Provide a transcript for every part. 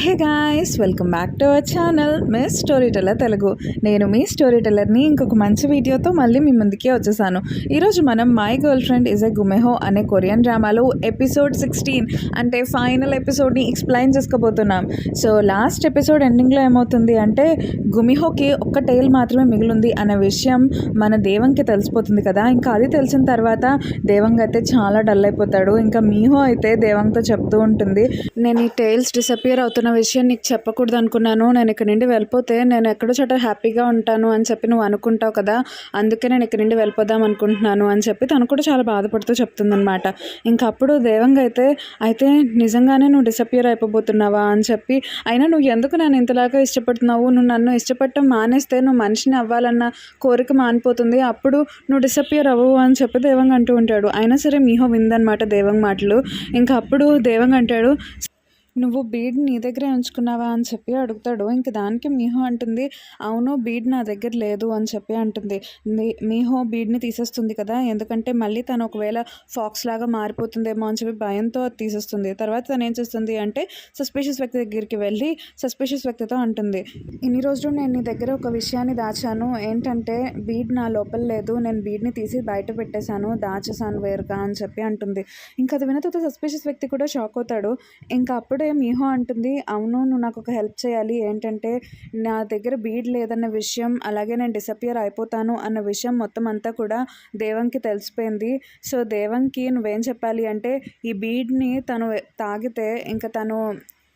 Hey guys, welcome back to our channel miss story teller Telugu. నేను మీ story టెల్లర్ని ఇంకొక మంచి వీడియోతో మళ్ళీ మీ ముందుకే వచ్చేసాను. ఈరోజు మనం my girl friend is a Gumiho అనే కొరియన్ డ్రామాలో ఎపిసోడ్ 16 అంటే ఫైనల్ ఎపిసోడ్ని ఎక్స్ప్లెయిన్ చేసుకోబోతున్నాం. సో లాస్ట్ ఎపిసోడ్ ఎండింగ్లో ఏమవుతుంది అంటే గుమిహోకి ఒక్క టైల్ మాత్రమే మిగిలింది అనే విషయం మన దేవంకి తెలిసిపోతుంది కదా. ఇంకా అది తెలిసిన తర్వాత దేవంగ్ అయితే చాలా డల్ అయిపోతాడు. ఇంకా మీహో అయితే దేవంగ్తో చెప్తూ ఉంటుంది, నేను ఈ టైల్స్ డిసపియర్ అవుతున్న విషయం నీకు చెప్పకూడదు అనుకున్నాను. నేను ఇక్కడ నుండి వెళ్ళిపోతే నేను ఎక్కడో చోట హ్యాపీగా ఉంటాను అని చెప్పి నువ్వు అనుకుంటావు కదా, అందుకే నేను ఇక్కడ నుండి వెళ్ళిపోదాం అనుకుంటున్నాను అని చెప్పి తను కూడా చాలా బాధపడుతూ చెప్తుందనమాట. ఇంకా అప్పుడు దేవంగ్ అయితే నిజంగానే నువ్వు డిసపియర్ అయిపోబోతున్నావా అని చెప్పి, అయినా నువ్వు ఎందుకు నన్ను ఇంతలాగా ఇష్టపడుతున్నావు, నువ్వు నన్ను ఇష్టపడటం మానేస్తే నువ్వు మనిషిని అవ్వాలన్న కోరిక మానిపోతుంది, అప్పుడు నువ్వు డిసపియర్ అవ్వవు అని చెప్పి దేవంగ్ అంటూ ఉంటాడు. అయినా సరే మీహో విందనమాట దేవంగ్ మాటలు. ఇంకా అప్పుడు దేవంగ్ అంటాడు, నువ్వు బీడ్ నీ దగ్గరే ఉంచుకున్నావా అని చెప్పి అడుగుతాడు. ఇంక దానికి మీహో అంటుంది, అవును బీడ్ నా దగ్గర లేదు అని చెప్పి అంటుంది. మీహో బీడ్ని తీసేస్తుంది కదా, ఎందుకంటే మళ్ళీ తను ఒకవేళ ఫాక్స్ లాగా మారిపోతుందేమో అని చెప్పి భయంతో అది తీసేస్తుంది. తర్వాత తను ఏం చేస్తుంది అంటే సస్పిషియస్ వ్యక్తి దగ్గరికి వెళ్ళి సస్పిషియస్ వ్యక్తితో అంటుంది, ఇన్ని రోజులు నేను నీ దగ్గర ఒక విషయాన్ని దాచాను, ఏంటంటే బీడ్ నా లోపల లేదు, నేను బీడ్ని తీసి బయట పెట్టేశాను, దాచేసాను వేరుగా అని చెప్పి అంటుంది. ఇంకా అది విన్న తర్వాత సస్పిషియస్ వ్యక్తి కూడా షాక్ అవుతాడు. ఇంకా అప్పుడే మీహో అంటుంది, అవును నువ్వు నాకు ఒక హెల్ప్ చేయాలి, ఏంటంటే నా దగ్గర బీడ్ లేదన్న విషయం, అలాగే నేను డిసపియర్ అయిపోతాను అన్న విషయం మొత్తం అంతా కూడా దేవంకి తెలిసిపోయింది. సో దేవంకి నువ్వేం చెప్పాలి అంటే ఈ బీడ్ని తను తాగితే ఇంకా తను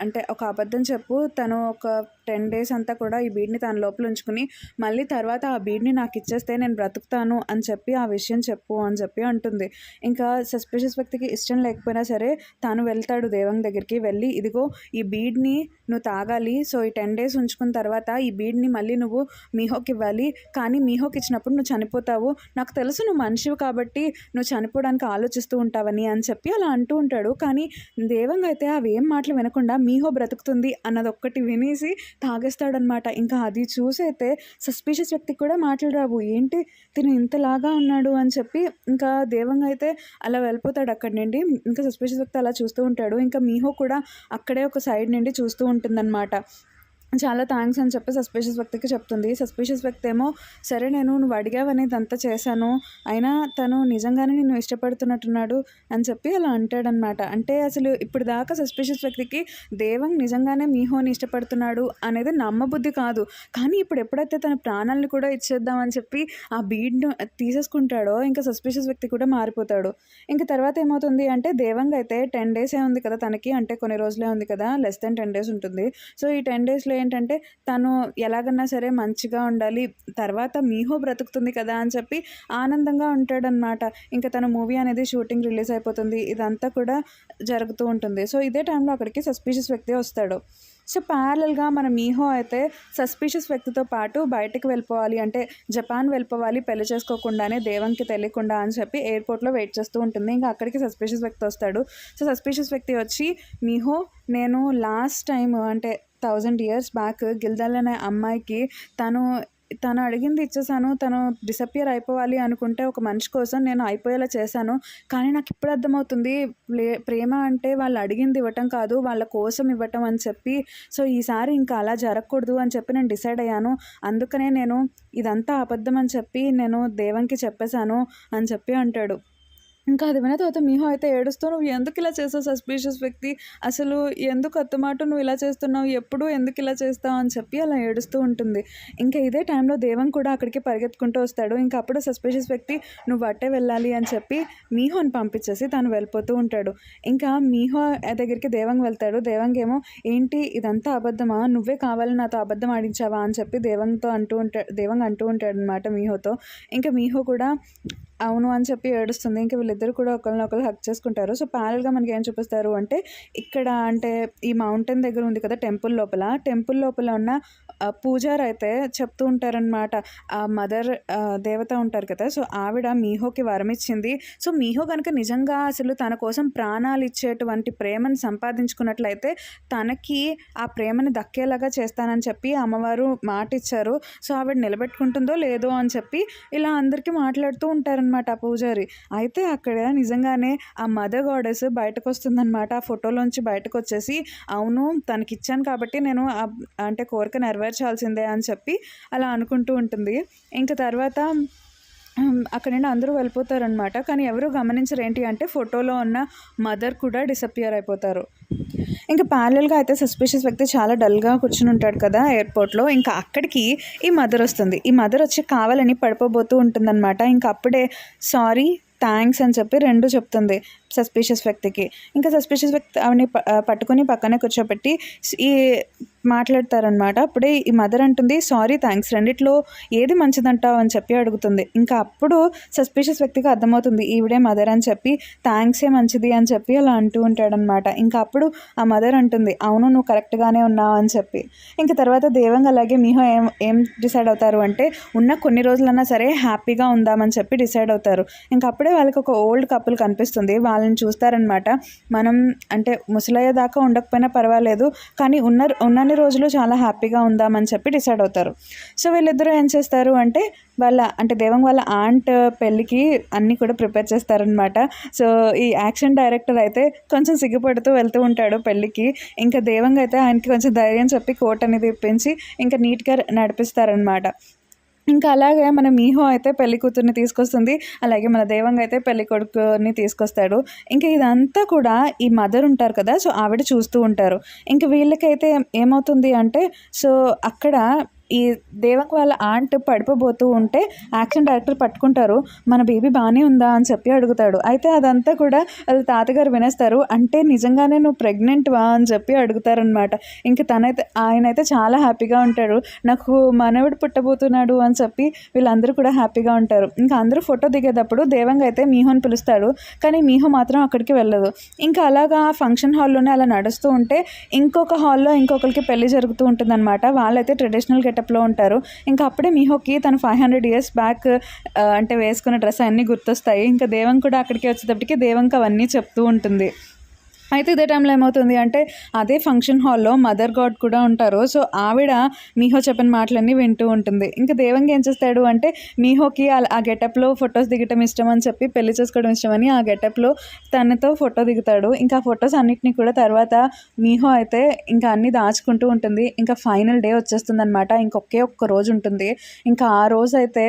అంటే ఒక అబద్ధం చెప్పు, తను ఒక 10 days అంతా కూడా ఈ బీడ్ని తన లోపల ఉంచుకుని మళ్ళీ తర్వాత ఆ బీడ్ని నాకు ఇచ్చేస్తే నేను బ్రతుకుతాను అని చెప్పి ఆ విషయం చెప్పు అని చెప్పి అంటుంది. ఇంకా సస్పిషియస్ వ్యక్తికి ఇష్టం లేకపోయినా సరే తను వెళ్తాడు దేవంగ్ దగ్గరికి. వెళ్ళి ఇదిగో ఈ బీడ్ని నువ్వు తాగాలి, సో ఈ 10 days ఉంచుకున్న తర్వాత ఈ బీడ్ని మళ్ళీ నువ్వు మీహోకి ఇవ్వాలి, కానీ మీహోకి ఇచ్చినప్పుడు నువ్వు చనిపోతావు, నాకు తెలుసు నువ్వు మనిషివి కాబట్టి నువ్వు చనిపోవడానికి ఆలోచిస్తూ ఉంటావని అని చెప్పి అలా అంటూ ఉంటాడు. కానీ దేవంగ్ అయితే అవి ఏం మాటలు వినకుండా మీహో బ్రతుకుతుంది అన్నది ఒక్కటి వినేసి తాగేస్తాడనమాట. ఇంకా అది చూసైతే సస్పిషియస్ వ్యక్తికి కూడా మాటలు రావు, ఏంటి తిను ఇంతలాగా ఉన్నాడు అని చెప్పి ఇంకా దేవంగ్ అయితే అలా వెళ్ళిపోతాడు అక్కడి నుండి. ఇంకా సస్పిషియస్ వ్యక్తి అలా చూస్తూ ఉంటాడు. ఇంకా మీహో కూడా అక్కడే ఒక సైడ్ నుండి చూస్తూ ఉంటుందన్నమాట. చాలా థ్యాంక్స్ అని చెప్పి సస్పిషియస్ వ్యక్తికి చెప్తుంది. సస్పిషియస్ వ్యక్తి ఏమో సరే నువ్వు అడిగావని ఇదంతా చేశాను, అయినా తను నిజంగానే నిన్ను ఇష్టపడుతున్నట్టున్నాడు అని చెప్పి అలా అంటాడనమాట. అంటే అసలు ఇప్పుడు దాకా సస్పిషియస్ వ్యక్తికి దేవంగ్ నిజంగానే మీహోని ఇష్టపడుతున్నాడు అనేది నమ్మబుద్ధి కాదు. కానీ ఇప్పుడు ఎప్పుడైతే తన ప్రాణాలను కూడా ఇచ్చేద్దామని చెప్పి ఆ బీడ్ను తీసేసుకుంటాడో ఇంకా సస్పిషియస్ వ్యక్తి కూడా మారిపోతాడు. ఇంకా తర్వాత ఏమవుతుంది అంటే దేవంగ్ అయితే 10 days ఉంది కదా తనకి, అంటే కొన్ని రోజులే ఉంది కదా, లెస్ దెన్ 10 days ఉంటుంది. సో ఈ 10 daysలో ఏంటంటే తను ఎలాగన్నా సరే మంచిగా ఉండాలి, తర్వాత మీహో బ్రతుకుతుంది కదా అని చెప్పి ఆనందంగా ఉంటాడనమాట. ఇంకా తన మూవీ అనేది షూటింగ్ రిలీజ్ అయిపోతుంది, ఇదంతా కూడా జరుగుతూ ఉంటుంది. సో ఇదే టైంలో అక్కడికి సస్పిషియస్ వ్యక్తి వస్తాడు. సో ప్యారలల్గా మన మీహో అయితే సస్పిషియస్ వ్యక్తితో పాటు బయటకు వెళ్ళిపోవాలి, అంటే జపాన్ వెళ్ళిపోవాలి పెళ్లి చేసుకోకుండానే దేవంకి తెలియకుండా అని చెప్పి ఎయిర్పోర్ట్లో వెయిట్ చేస్తూ ఉంటుంది. ఇంకా అక్కడికి సస్పిషియస్ వ్యక్తి వస్తాడు. సో సస్పిషియస్ వ్యక్తి వచ్చి, మీహో నేను లాస్ట్ టైం అంటే 1000 years బ్యాక్ గిల్దల్ అనే అమ్మాయికి తను అడిగింది ఇచ్చేసాను, తను డిసపియర్ అయిపోవాలి అనుకుంటే ఒక మనిషి కోసం నేను అయిపోయేలా చేశాను, కానీ నాకు ఇప్పుడు అర్థమవుతుంది ప్రేమ అంటే వాళ్ళు అడిగింది ఇవ్వటం కాదు, వాళ్ళ కోసం ఇవ్వటం అని చెప్పి. సో ఈసారి ఇంకా అలా జరగకూడదు అని చెప్పి నేను డిసైడ్ అయ్యాను, అందుకనే నేను ఇదంతా అబద్ధం అని చెప్పి నేను దేవంకి చెప్పేశాను అని చెప్పి అంటాడు. ఇంకా అది విన్న తర్వాత మీహో అయితే ఏడుస్తూ, నువ్వు ఎందుకు ఇలా చేస్తావు సస్పిషియస్ వ్యక్తి, అసలు ఎందుకు అత్తమాట నువ్వు ఇలా చేస్తున్నావు, ఎప్పుడు ఎందుకు ఇలా చేస్తావు అని చెప్పి అలా ఏడుస్తూ ఉంటుంది. ఇంకా ఇదే టైంలో దేవం కూడా అక్కడికి పరిగెత్తుకుంటూ వస్తాడు. ఇంకా అప్పుడు సస్పిషియస్ వ్యక్తి నువ్వు అట్టే వెళ్ళాలి అని చెప్పి మీహోని పంపించేసి తను వెళ్ళిపోతూ ఉంటాడు. ఇంకా మీహో దగ్గరికి దేవంగ్ వెళ్తాడు. దేవంగ్ ఏమో ఏంటి ఇదంతా అబద్ధమా, నువ్వే కావాలని నాతో అబద్ధం ఆడించావా అని చెప్పి దేవంగ్ అంటూ ఉంటాడు అనమాట మీహోతో. ఇంకా మీహో కూడా అవును అని చెప్పి ఏడుస్తుంది. ఇంకా వీళ్ళిద్దరు కూడా ఒకరినొకరు హక్ చేసుకుంటారు. సో ప్యారల్గా మనకి ఏం చూపిస్తారు అంటే ఇక్కడ అంటే ఈ మౌంటైన్ దగ్గర ఉంది కదా టెంపుల్ లోపల ఉన్న పూజారి అయితే చెప్తూ ఉంటారనమాట, ఆ మదర్ దేవత ఉంటారు కదా, సో ఆవిడ మీహోకి వరం ఇచ్చింది. సో మీహో కనుక నిజంగా అసలు తన కోసం ప్రాణాలు ఇచ్చేటువంటి ప్రేమను సంపాదించుకున్నట్లయితే తనకి ఆ ప్రేమను దక్కేలాగా చేస్తానని చెప్పి అమ్మవారు మాట ఇచ్చారు. సో ఆవిడ నిలబెట్టుకుంటుందో లేదో అని చెప్పి ఇలా అందరికీ మాట్లాడుతూ ఉంటారనమాట. చూస్తాడనమాట ఆ పూజారి. అయితే అక్కడ నిజంగానే ఆ మదర్ గాడెస్ బయటకొస్తుందనమాట. ఆ ఫోటోలోంచి బయటకొచ్చేసి, అవును తనకిచ్చాను కాబట్టి నేను అంటే కోరిక నెరవేర్చాల్సిందే అని చెప్పి అలా అనుకుంటూ ఉంటుంది. ఇంక తర్వాత అక్కడి నుండి అందరూ వెళ్ళిపోతారనమాట. కానీ ఎవరు గమనించరు. ఏంటి అంటే ఫోటోలో ఉన్న మదర్ కూడా డిసపియర్ అయిపోతారు. ఇంకా ప్యారలల్‌గా అయితే సస్పిషియస్ వ్యక్తి చాలా డల్‌గా కూర్చొని ఉంటాడు కదా ఎయిర్‌పోర్ట్‌లో. ఇంకా అక్కడికి ఈ మదర్ వస్తుంది. ఈ మదర్ వచ్చి కావాలని పడిపోబోతూ ఉంటుందనమాట. ఇంక అప్పుడే సారీ, థ్యాంక్స్ అని చెప్పి 2 చెప్తుంది సస్పిషియస్ వ్యక్తికి. ఇంకా సస్పిషియస్ వ్యక్తి ఆమెని పట్టుకొని పక్కనే కూర్చోబెట్టి ఈ మాట్లాడతారనమాట. అప్పుడే ఈ మదర్ అంటుంది, సారీ, థ్యాంక్స్ రెండిట్లో ఏది మంచిదంటావు అని చెప్పి అడుగుతుంది. ఇంకా అప్పుడు సస్పిషియస్ వ్యక్తికి అర్థమవుతుంది ఈవిడే మదర్ అని చెప్పి, థ్యాంక్సే మంచిది అని చెప్పి అలా అంటూ ఉంటాడనమాట. ఇంకా అప్పుడు ఆ మదర్ అంటుంది, అవును నువ్వు కరెక్ట్గానే ఉన్నావు అని చెప్పి. ఇంక తర్వాత దేవంగ్ అలాగే మీహో ఏం డిసైడ్ అవుతారు అంటే, ఉన్న కొన్ని రోజులన్నా సరే హ్యాపీగా ఉందామని చెప్పి డిసైడ్ అవుతారు. ఇంక అప్పుడే వాళ్ళకి ఒక ఓల్డ్ కపుల్ కనిపిస్తుంది. వాళ్ళని చూస్తారనమాట. మనం అంటే ముసలయ్య దాకా ఉండకపోయినా పర్వాలేదు, కానీ ఉన్నన్ని రోజులు చాలా హ్యాపీగా ఉందామని చెప్పి డిసైడ్ అవుతారు. సో వీళ్ళిద్దరూ ఏం చేస్తారు అంటే అంటే దేవంగ్ వాళ్ళ ఆంట్ పెళ్ళికి అన్నీ కూడా ప్రిపేర్ చేస్తారనమాట. సో ఈ యాక్షన్ డైరెక్టర్ అయితే కొంచెం సిగ్గుపడుతూ వెళ్తూ ఉంటాడు పెళ్ళికి. ఇంకా దేవంగ్ అయితే ఆయనకి కొంచెం ధైర్యం చెప్పి కోట్ అనేది ఇప్పించి ఇంకా నీట్గా నడిపిస్తారనమాట. ఇంకా అలాగే మన మీహో అయితే పెళ్లి కూతుర్ని తీసుకొస్తుంది. అలాగే మన దేవంగ్ అయితే పెళ్లి కొడుకుని తీసుకొస్తాడు. ఇంకా ఇదంతా కూడా ఈ మదర్ ఉంటారు కదా, సో ఆవిడ చూస్తూ ఉంటారు. ఇంక వీళ్ళకైతే ఏమవుతుంది అంటే, సో అక్కడ ఈ దేవంగ్ వాళ్ళ ఆంట్ పడిపోబోతూ ఉంటే యాక్షన్ డైరెక్టర్ పట్టుకుంటారు. మన బేబీ బాగానే ఉందా అని చెప్పి అడుగుతాడు. అయితే అదంతా కూడా వాళ్ళ తాతగారు వినేస్తారు. అంటే నిజంగానే నువ్వు ప్రెగ్నెంట్వా అని చెప్పి అడుగుతారనమాట. ఇంక ఆయనైతే చాలా హ్యాపీగా ఉంటాడు. నాకు మనవడు పుట్టబోతున్నాడు అని చెప్పి వీళ్ళందరూ కూడా హ్యాపీగా ఉంటారు. ఇంకా అందరూ ఫోటో దిగేటప్పుడు దేవంగ్ అయితే మీహోని పిలుస్తాడు. కానీ మీహో మాత్రం అక్కడికి వెళ్ళదు. ఇంకా అలాగా ఫంక్షన్ హాల్లోనే అలా నడుస్తూ ఉంటే ఇంకొక హాల్లో ఇంకొకరికి పెళ్లి జరుగుతూ ఉంటుందన్నమాట. వాళ్ళైతే ట్రెడిషనల్ గెటప్లో ఉంటారు. ఇంకా అప్పుడే మీహోకి తను 500 ఇయర్స్ బ్యాక్ అంటే వేసుకున్న డ్రెస్ అన్నీ గుర్తొస్తాయి. ఇంకా దేవంగ్ కూడా అక్కడికి వచ్చేటప్పటికి దేవంగ్ అవన్నీ చెప్తూ ఉంటుంది. అయితే ఇదే టైంలో ఏమవుతుంది అంటే అదే ఫంక్షన్ హాల్లో మదర్ గాడ్ కూడా ఉంటారు. సో ఆవిడ మీహో చెప్పిన మాటలన్నీ వింటూ ఉంటుంది. ఇంకా దేవంగి ఏం చేస్తాడు అంటే మీహోకి ఆ గెటప్లో ఫొటోస్ దిగటం ఇష్టం అని చెప్పి పెళ్లి చేసుకోవడం ఇష్టమని ఆ గెటప్లో తనతో ఫోటో దిగుతాడు. ఇంకా ఫొటోస్ అన్నిటిని కూడా తర్వాత మీహో అయితే ఇంకా అన్నీ దాచుకుంటూ ఉంటుంది. ఇంకా ఫైనల్ డే వచ్చేస్తుంది అనమాట. ఒక్క రోజు ఉంటుంది. ఇంకా ఆ రోజు అయితే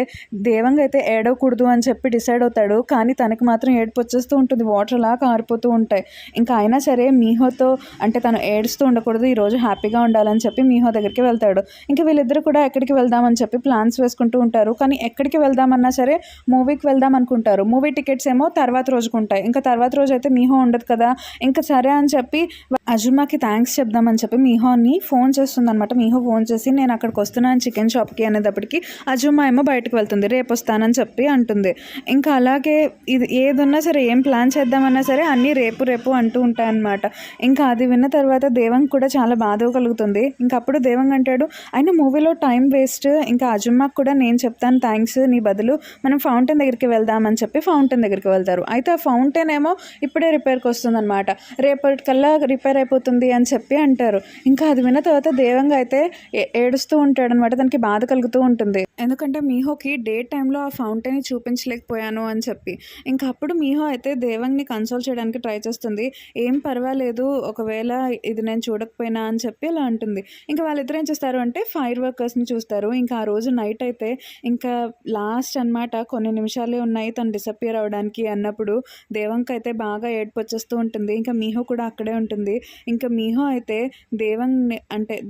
దేవంగి అయితే ఏడవకూడదు అని చెప్పి డిసైడ్ అవుతాడు. కానీ తనకి మాత్రం ఏడుపు వచ్చేస్తూ ఉంటుంది. వాటర్ అలా కారిపోతూ ఉంటాయి. ఇంకా అయినా సరే మీహోతో అంటే తను ఏడుస్తూ ఉండకూడదు, ఈరోజు హ్యాపీగా ఉండాలని చెప్పి మీహో దగ్గరికి వెళ్తాడు. ఇంకా వీళ్ళిద్దరు కూడా ఎక్కడికి వెళ్దామని చెప్పి ప్లాన్స్ వేసుకుంటూ ఉంటారు. కానీ ఎక్కడికి వెళ్దామన్నా సరే మూవీకి వెళ్దాం అనుకుంటారు. మూవీ టికెట్స్ ఏమో తర్వాత రోజుకు ఉంటాయి. ఇంకా తర్వాత రోజు అయితే మీహో ఉండదు కదా. ఇంకా సరే అని చెప్పి అజుమాకి థ్యాంక్స్ చెప్దామని చెప్పి మీహోని ఫోన్ చేస్తుంది అనమాట. మీహో ఫోన్ చేసి నేను అక్కడికి వస్తున్నాను చికెన్ షాప్కి అనేటప్పటికి అజుమా ఏమో బయటకు వెళ్తుంది. రేపు వస్తానని చెప్పి అంటుంది. ఇంకా అలాగే ఇది ఏదున్నా సరే ఏం ప్లాన్ చేద్దామన్నా సరే అన్నీ రేపు రేపు అంటూ ఉంటాయన్నమాట. ఇంకా అది విన్న తర్వాత దేవంగ్ కూడా చాలా బాధ కలుగుతుంది. ఇంకా అప్పుడు దేవంగ్ అంటాడు, అయినా మూవీలో టైం వేస్ట్, ఇంకా అజుమాకి కూడా నేను చెప్తాను థ్యాంక్స్, నీ బదులు మనం ఫౌంటైన్ దగ్గరికి వెళ్దామని చెప్పి ఫౌంటైన్ దగ్గరికి వెళ్తారు. అయితే ఆ ఫౌంటైన్ ఏమో ఇప్పుడే రిపేర్కి వస్తుందన్నమాట. రేపటికల్లా రిపేర్ అయిపోతుంది అని చెప్పి అంటారు. ఇంకా అది విన్న తర్వాత దేవంగ్ అయితే ఏడుస్తూ ఉంటాడనమాట. తనకి బాధ కలుగుతూ ఉంటుంది. ఎందుకంటే మీహోకి డే టైంలో ఆ ఫౌంటైన్ చూపించలేకపోయాను అని చెప్పి. ఇంకా అప్పుడు మీహో అయితే దేవంగ్ని కన్సోల్ చేయడానికి ట్రై చేస్తుంది. ఏం పర్వాలేదు, ఒకవేళ ఇది నేను చూడకపోయినా అని చెప్పి అలా అంటుంది. ఇంకా వాళ్ళిద్దరు ఏం చేస్తారు అంటే ఫైర్ వర్కర్స్ని చూస్తారు. ఇంకా ఆ రోజు నైట్ అయితే ఇంకా లాస్ట్ అనమాట, కొన్ని నిమిషాలే ఉన్నాయి తను డిసప్పియర్ అవడానికి అన్నప్పుడు దేవంగ్ అయితే బాగా ఏడుపు వచ్చేస్తూ ఉంటుంది. ఇంకా మీహో కూడా అక్కడే ఉంటుంది. ఇంకా మీహో అయితే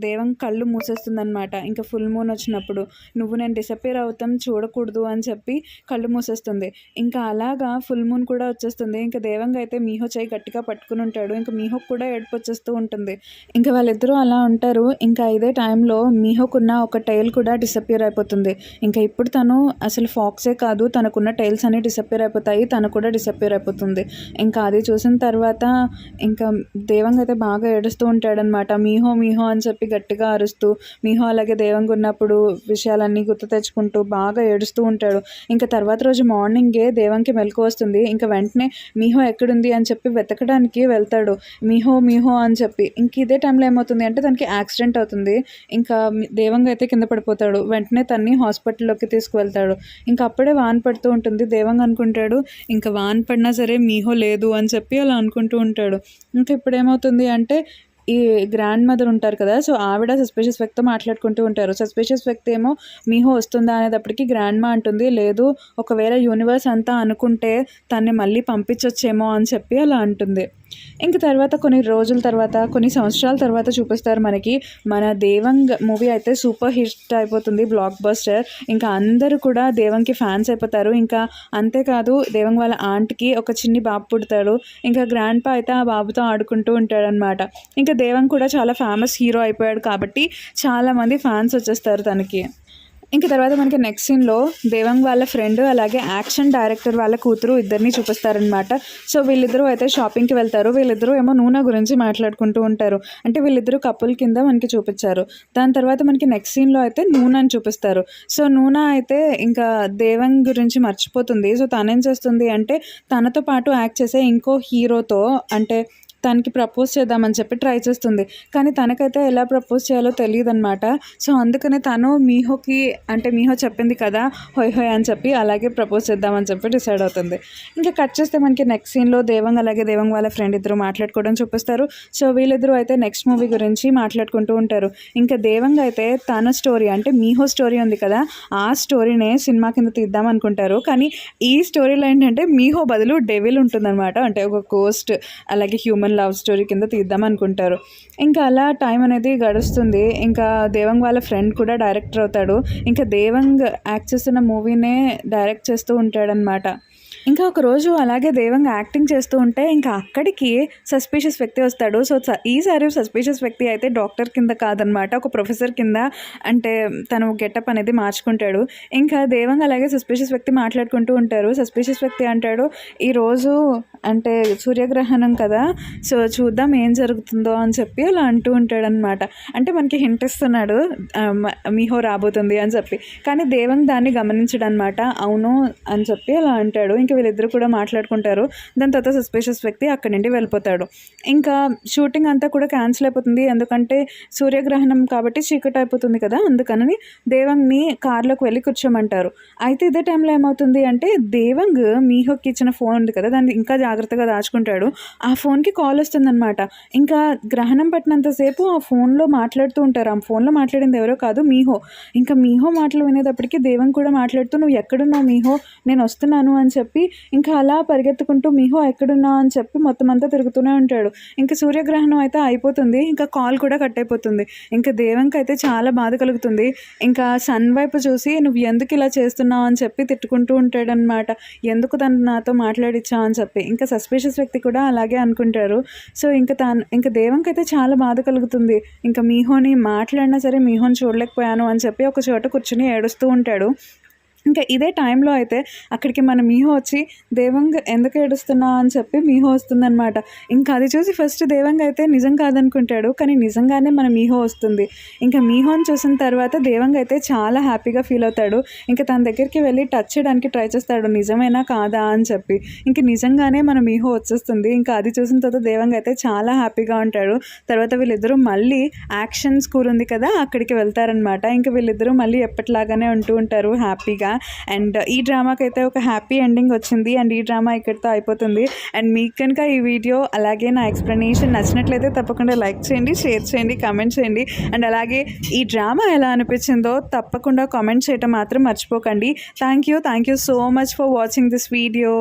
దేవంగ్ కళ్ళు మూసేస్తుంది అనమాట. ఇంకా ఫుల్ మూన్ వచ్చినప్పుడు నువ్వు నేను డిసప్పియర్ అవుతాం చూడకూడదు అని చెప్పి కళ్ళు మూసేస్తుంది. ఇంకా అలాగా ఫుల్ మూన్ కూడా వచ్చేస్తుంది. ఇంకా దేవంగ్ అయితే మీహో చేయి గట్టిగా పట్టుకుని ఉంటాడు. ఇంకా మీహోకు కూడా ఏడుపు వచ్చేస్తూ ఉంటుంది. ఇంకా వాళ్ళిద్దరూ అలా ఉంటారు. ఇంకా ఇదే టైంలో మీహోకున్న ఒక టైల్ కూడా డిసప్పియర్ అయిపోతుంది. ఇంకా ఇప్పుడు తను అసలు ఫాక్సే కాదు, తనకున్న టైల్స్ అన్నీ డిసప్పియర్ అయిపోతాయి, తను కూడా డిసప్పియర్ అయిపోతుంది. ఇంకా అది చూసిన తర్వాత ఇంకా దేవంగ్ అయితే బాగా ఏడుస్తూ ఉంటాడనమాట. మీహో మీహో అని చెప్పి గట్టిగా అరుస్తూ, మీహో అలాగే దేవంగ్ ఉన్నప్పుడు విషయాలన్నీ గుర్తు తెచ్చుకుంటూ బాగా ఏడుస్తూ ఉంటాడు. ఇంకా తర్వాత రోజు మార్నింగే దేవంగ్కి మెలకు వస్తుంది. ఇంకా వెంటనే మీహో ఎక్కడుంది అని చెప్పి వెతకడానికి వెళ్తాడు మీహో మీహో అని చెప్పి. ఇంక ఇదే టైంలో ఏమవుతుంది అంటే తనకి యాక్సిడెంట్ అవుతుంది. ఇంకా దేవంగ్ అయితే కింద పడిపోతాడు. వెంటనే తన్ని హాస్పిటల్లోకి తీసుకువెళ్తాడు. ఇంకా అప్పుడే వాన పడుతూ ఉంటుంది. దేవంగ్ అనుకుంటాడు ఇంకా వాన పడినా సరే మీహో లేదు అని చెప్పి అలా అనుకుంటూ ఉంటాడు. ఇంకా ఇప్పుడు ఏమవుతుంది అంటే ఈ గ్రాండ్ మదర్ ఉంటారు కదా, సో ఆవిడ సస్పిషియస్ వ్యక్తితో మాట్లాడుకుంటూ ఉంటారు. సస్పిషియస్ వ్యక్తి ఏమో మీహో వస్తుందా అనేటప్పటికి గ్రాండ్ మా అంటుంది లేదు, ఒకవేళ యూనివర్స్ అంతా అనుకుంటే తన్ని మళ్ళీ పంపించొచ్చేమో అని చెప్పి అలా అంటుంది. ఇంక తర్వాత కొన్ని రోజుల తర్వాత కొన్ని సంవత్సరాల తర్వాత చూపిస్తారు మనకి. మన దేవంగ్ మూవీ అయితే సూపర్ హిట్ అయిపోతుంది, బ్లాక్ బస్టర్. ఇంకా అందరూ కూడా దేవంగ్కి ఫ్యాన్స్ అయిపోతారు. ఇంకా అంతేకాదు దేవంగ్ వాళ్ళ ఆంట్కి ఒక చిన్ని బాబు పుడతాడు. ఇంకా గ్రాండ్ పా అయితే ఆ బాబుతో ఆడుకుంటూ ఉంటాడనమాట. ఇంకా దేవంగ్ కూడా చాలా ఫేమస్ హీరో అయిపోయాడు కాబట్టి చాలామంది ఫ్యాన్స్ వచ్చేస్తారు తనకి. ఇంక తర్వాత మనకి నెక్స్ట్ సీన్లో దేవంగ్ వాళ్ళ ఫ్రెండ్ అలాగే యాక్షన్ డైరెక్టర్ వాళ్ళ కూతురు ఇద్దరిని చూపిస్తారనమాట. సో వీళ్ళిద్దరూ అయితే షాపింగ్కి వెళ్తారు. వీళ్ళిద్దరూ ఏమో నూనె గురించి మాట్లాడుకుంటూ ఉంటారు. అంటే వీళ్ళిద్దరూ కపుల్ కింద మనకి చూపించారు. దాని తర్వాత మనకి నెక్స్ట్ సీన్లో అయితే నూనెని చూపిస్తారు. సో నూనె అయితే ఇంకా దేవంగ్ గురించి మర్చిపోతుంది. సో తనేం చేస్తుంది అంటే తనతో పాటు యాక్ట్ చేసే ఇంకో హీరోతో అంటే తనకి ప్రపోజ్ చేద్దామని చెప్పి ట్రై చేస్తుంది. కానీ తనకైతే ఎలా ప్రపోజ్ చేయాలో తెలియదు అనమాట. సో అందుకనే తను మీహోకి అంటే మీహో చెప్పింది కదా హోయ్ హోయ్ అని చెప్పి అలాగే ప్రపోజ్ చేద్దామని చెప్పి డిసైడ్ అవుతుంది. ఇంకా కట్ చేస్తే మనకి నెక్స్ట్ సీన్లో దేవంగ్ అలాగే దేవంగ్ వాళ్ళ ఫ్రెండ్ ఇద్దరు మాట్లాడుకోవడం చూపిస్తారు. సో వీళ్ళిద్దరూ అయితే నెక్స్ట్ మూవీ గురించి మాట్లాడుకుంటూ ఉంటారు. ఇంకా దేవంగ్ అయితే తన స్టోరీ అంటే మీహో స్టోరీ ఉంది కదా, ఆ స్టోరీనే సినిమా కింద తీద్దాం అనుకుంటారు. కానీ ఈ స్టోరీలో ఏంటంటే మీహో బదులు డెవిల్ ఉంటుందన్నమాట. అంటే ఒక గోస్ట్ అలాగే హ్యూమన్ లవ్ స్టోరీ కింద తీద్దాం అనుకుంటారు. ఇంకా అలా టైం అనేది గడుస్తుంది. ఇంకా దేవంగ్ వాళ్ళ ఫ్రెండ్ కూడా డైరెక్టర్ అవుతాడు. ఇంకా దేవంగ్ యాక్ట్ చేస్తున్న మూవీనే డైరెక్ట్ చేస్తూ ఉంటాడనమాట. ఇంకా ఒకరోజు అలాగే దేవంగ్ యాక్టింగ్ చేస్తూ ఉంటే ఇంకా అక్కడికి సస్పీషియస్ వ్యక్తి వస్తాడు. సో ఈసారి సస్పీషియస్ వ్యక్తి అయితే డాక్టర్ కింద కాదనమాట, ఒక ప్రొఫెసర్ కింద అంటే తను గెటప్ అనేది మార్చుకుంటాడు. ఇంకా దేవంగ్ అలాగే సస్పీషియస్ వ్యక్తి మాట్లాడుకుంటూ ఉంటారు. సస్పీషియస్ వ్యక్తి అంటాడు ఈరోజు అంటే సూర్యగ్రహణం కదా, సో చూద్దాం ఏం జరుగుతుందో అని చెప్పి అలా అంటూ ఉంటాడనమాట. అంటే మనకి హింట్ ఇస్తున్నాడు మీహో రాబోతుంది అని చెప్పి. కానీ దేవంగ్ దాన్ని గమనించడనమాట. అవును అని చెప్పి అలా అంటాడు. ఇంకా వీళ్ళిద్దరూ కూడా మాట్లాడుకుంటారు. దాని తర్వాత సస్పిషియస్ వ్యక్తి అక్కడి నుండి వెళ్ళిపోతాడు. ఇంకా షూటింగ్ అంతా కూడా క్యాన్సిల్ అయిపోతుంది. ఎందుకంటే సూర్యగ్రహణం కాబట్టి చీకటి అయిపోతుంది కదా, అందుకని దేవంగ్ని కార్లోకి వెళ్ళి కూర్చోమంటారు. అయితే ఇదే టైంలో ఏమవుతుంది అంటే దేవంగ్ మీహోకి ఇచ్చిన ఫోన్ ఉంది కదా, దాన్ని ఇంకా జాగ్రత్తగా దాచుకుంటాడు. ఆ ఫోన్కి కాల్ వస్తుందన్నమాట. ఇంకా గ్రహణం పట్టినంతసేపు ఆ ఫోన్లో మాట్లాడుతూ ఉంటారు. ఆ ఫోన్లో మాట్లాడింది ఎవరో కాదు మీహో. ఇంకా మీహో మాటలు వినేటప్పటికీ దేవంగ్ కూడా మాట్లాడుతూ నువ్వు ఎక్కడున్నావు మీహో, నేను వస్తున్నాను అని చెప్పి ఇంకా అలా పరిగెత్తుకుంటూ మీహో ఎక్కడున్నా అని చెప్పి మొత్తం అంతా తిరుగుతూనే ఉంటాడు. ఇంకా సూర్యగ్రహణం అయితే అయిపోతుంది. ఇంకా కాల్ కూడా కట్ అయిపోతుంది. ఇంకా దేవంగ్ అయితే చాలా బాధ కలుగుతుంది. ఇంకా సన్ వైపు చూసి నువ్వు ఎందుకు ఇలా చేస్తున్నావు అని చెప్పి తిట్టుకుంటూ ఉంటాడనమాట. ఎందుకు తను నాతో మాట్లాడిచ్చావు అని చెప్పి. ఇంకా సస్పిషియస్ వ్యక్తి కూడా అలాగే అనుకుంటారు. సో ఇంకా దేవంగ్ అయితే చాలా బాధ కలుగుతుంది. ఇంకా మీహోని మాట్లాడినా సరే మీహోని చూడలేకపోయాను అని చెప్పి ఒక చోట కూర్చుని ఏడుస్తూ ఉంటాడు. ఇంకా ఇదే టైంలో అయితే అక్కడికి మన మీహో వచ్చి దేవంగ్ ఎందుకు ఏడుస్తున్నా అని చెప్పి మీహో వస్తుందన్నమాట. ఇంకా అది చూసి ఫస్ట్ దేవంగ్ అయితే నిజం కాదనుకుంటాడు. కానీ నిజంగానే మన మీహో వస్తుంది. ఇంకా మీహోని చూసిన తర్వాత దేవంగ్ అయితే చాలా హ్యాపీగా ఫీల్ అవుతాడు. ఇంకా తన దగ్గరికి వెళ్ళి టచ్ చేయడానికి ట్రై చేస్తాడు, నిజమేనా కాదా అని చెప్పి. ఇంక నిజంగానే మన మీహో వచ్చేస్తుంది. ఇంకా అది చూసిన తర్వాత దేవంగ్ అయితే చాలా హ్యాపీగా ఉంటాడు. తర్వాత వీళ్ళిద్దరూ మళ్ళీ యాక్షన్ స్కూల్ ఉంది కదా, అక్కడికి వెళ్తారనమాట. ఇంకా వీళ్ళిద్దరూ మళ్ళీ ఎప్పటిలాగానే ఉంటూ ఉంటారు హ్యాపీగా. అండ్ ఈ డ్రామాకి అయితే ఒక హ్యాపీ ఎండింగ్ వచ్చింది. అండ్ ఈ డ్రామా ఇక్కడితో అయిపోతుంది. అండ్ మీకు కనుక ఈ వీడియో అలాగే నా ఎక్స్ప్లెనేషన్ నచ్చినట్లయితే తప్పకుండా లైక్ చేయండి, షేర్ చేయండి, కామెంట్ చేయండి. అండ్ అలాగే ఈ డ్రామా ఎలా అనిపించిందో తప్పకుండా కామెంట్ చేయటం మాత్రం మర్చిపోకండి. Thank you so much for watching this video.